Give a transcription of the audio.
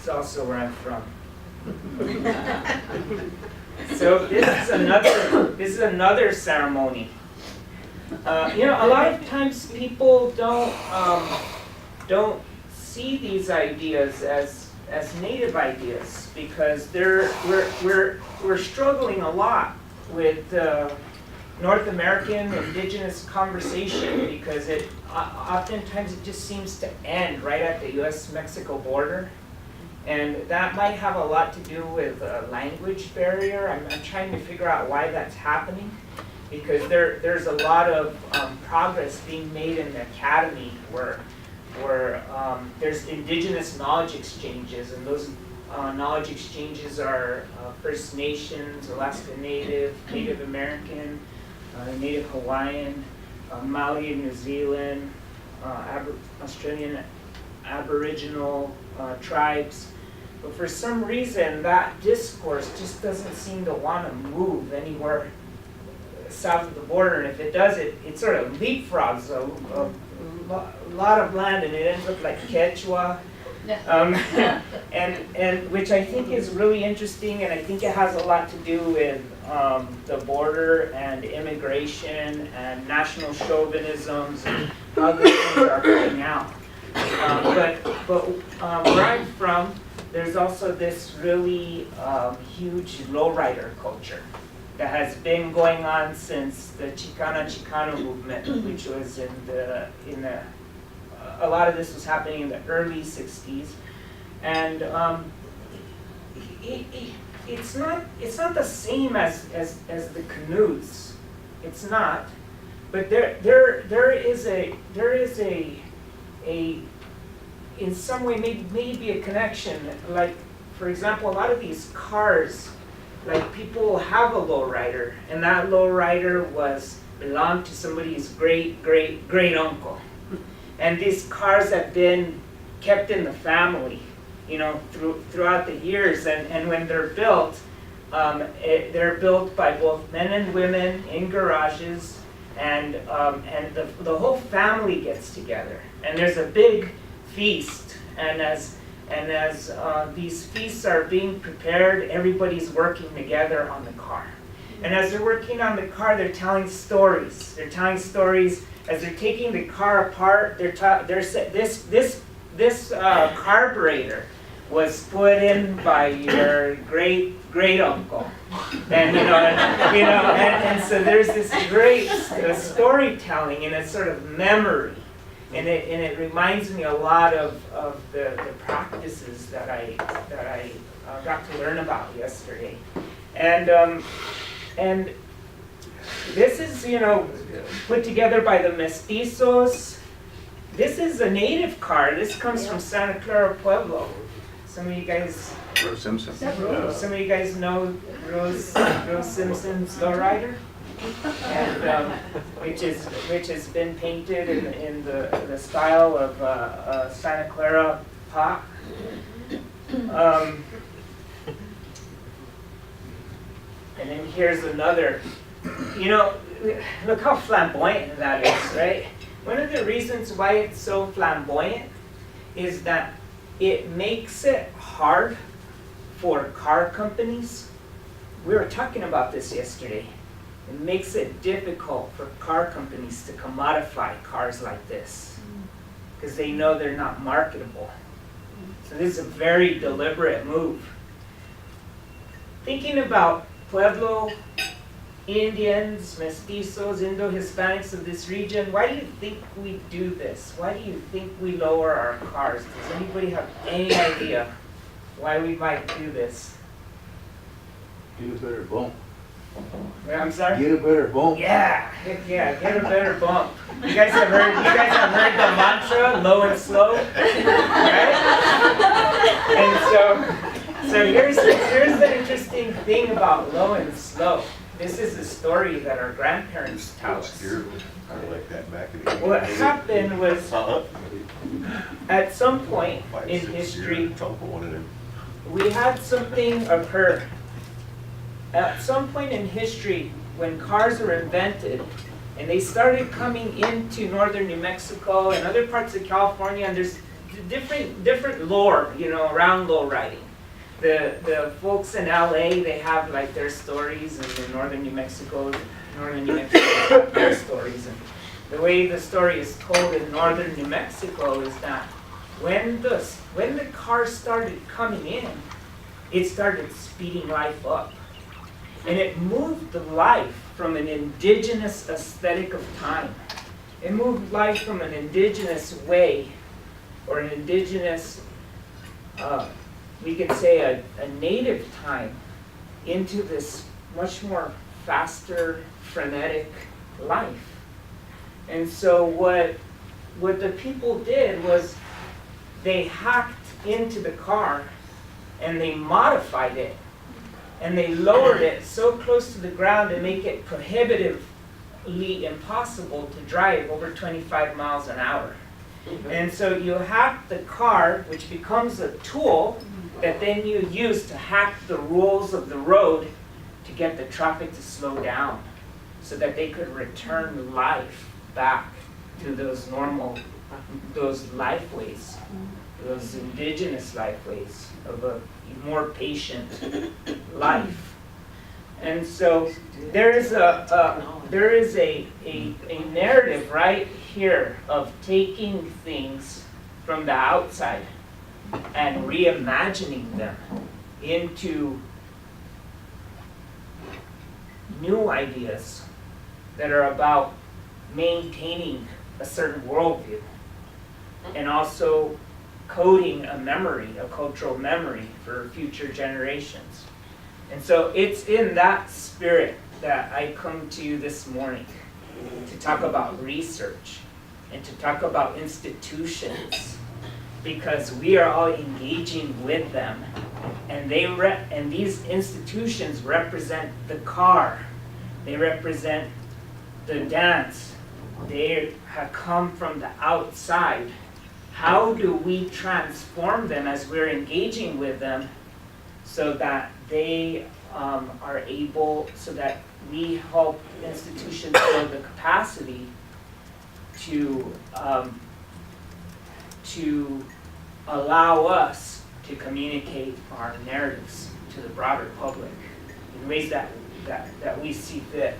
It's also where I'm from. So this is another ceremony. You know, a lot of times people don't see these ideas as native ideas because we're struggling a lot with North American indigenous conversation because oftentimes it just seems to end right at the U.S.-Mexico border. And that might have a lot to do with a language barrier. I'm trying to figure out why that's happening because there's a lot of progress being made in the academy where there's indigenous knowledge exchanges, and those knowledge exchanges are First Nations, Alaska Native, Native American, Native Hawaiian, Maori and New Zealand, Australian Aboriginal tribes. But for some reason, that discourse just doesn't seem to want to move anywhere south of the border. And if it does, it sort of leapfrogs a lot of land, and it ends up like Quechua. And which I think is really interesting, and I think it has a lot to do with the border and immigration and national chauvinisms and how these things are playing out. But where I'm from, there's also this really huge lowrider culture that has been going on since the Chicano movement, which was a lot of this was happening in the early 60s. And it's not the same as the canoes. It's not. But there is a in some way maybe a connection. Like, for example, a lot of these cars, like people have a lowrider, and that lowrider belonged to somebody's great uncle. And these cars have been kept in the family, you know, throughout the years. And when they're built, they're built by both men and women in garages, and the whole family gets together. And there's a big feast, and as these feasts are being prepared, everybody's working together on the car. And as they're working on the car, they're telling stories. They're telling stories as they're taking the car apart. This carburetor was put in by your great uncle, and so there's this great storytelling and a sort of memory. And it reminds me a lot of the practices that I got to learn about yesterday, and this is put together by the mestizos. This is a native car. This comes from Santa Clara Pueblo. Some of you guys, some of you guys know Rose Simpson's Lowrider. And which has been painted in the style of Santa Clara pop. And then here's another. Look how flamboyant that is, right? One of the reasons why it's so flamboyant is that it makes it hard for car companies. We were talking about this yesterday. It makes it difficult for car companies to commodify cars like this because they know they're not marketable. So this is a very deliberate move. Thinking about Pueblo, Indians, mestizos, Indo-Hispanics of this region, why do you think we do this? Why do you think we lower our cars? Does anybody have any idea why we might do this? Get a better bump. I'm sorry? Get a better bump. Yeah, heck yeah, get a better bump. You guys have heard the mantra, low and slow, right? And so here's the interesting thing about low and slow. This is a story that our grandparents tell us. Like that back in the day. What happened was, at some point in history, we had something occur. At some point in history, when cars were invented, and they started coming into northern New Mexico and other parts of California, and there's different lore, you know, around low riding. The folks in LA, they have like their stories, and in northern New Mexico have their stories. And the way the story is told in northern New Mexico is that when the car started coming in, it started speeding life up. And it moved the life from an indigenous aesthetic of time. It moved life from an indigenous way, or an indigenous, we could say a native time, into this much more faster, frenetic life. And so what the people did was they hacked into the car and they modified it. And they lowered it so close to the ground to make it prohibitively impossible to drive over 25 miles an hour. And so you hack the car, which becomes a tool that then you use to hack the rules of the road to get the traffic to slow down so that they could return life back to those lifeways, those indigenous lifeways of a more patient life. And so there is a narrative right here of taking things from the outside and reimagining them into new ideas that are about maintaining a certain worldview and also coding a memory, a cultural memory for future generations. And so it's in that spirit that I come to you this morning to talk about research and to talk about institutions, because we are all engaging with them, and these institutions represent the car, they represent the dance, they have come from the outside. How do we transform them as we're engaging with them so that they are able, so that we help institutions build the capacity to allow us to communicate our narratives to the broader public in ways that we see fit.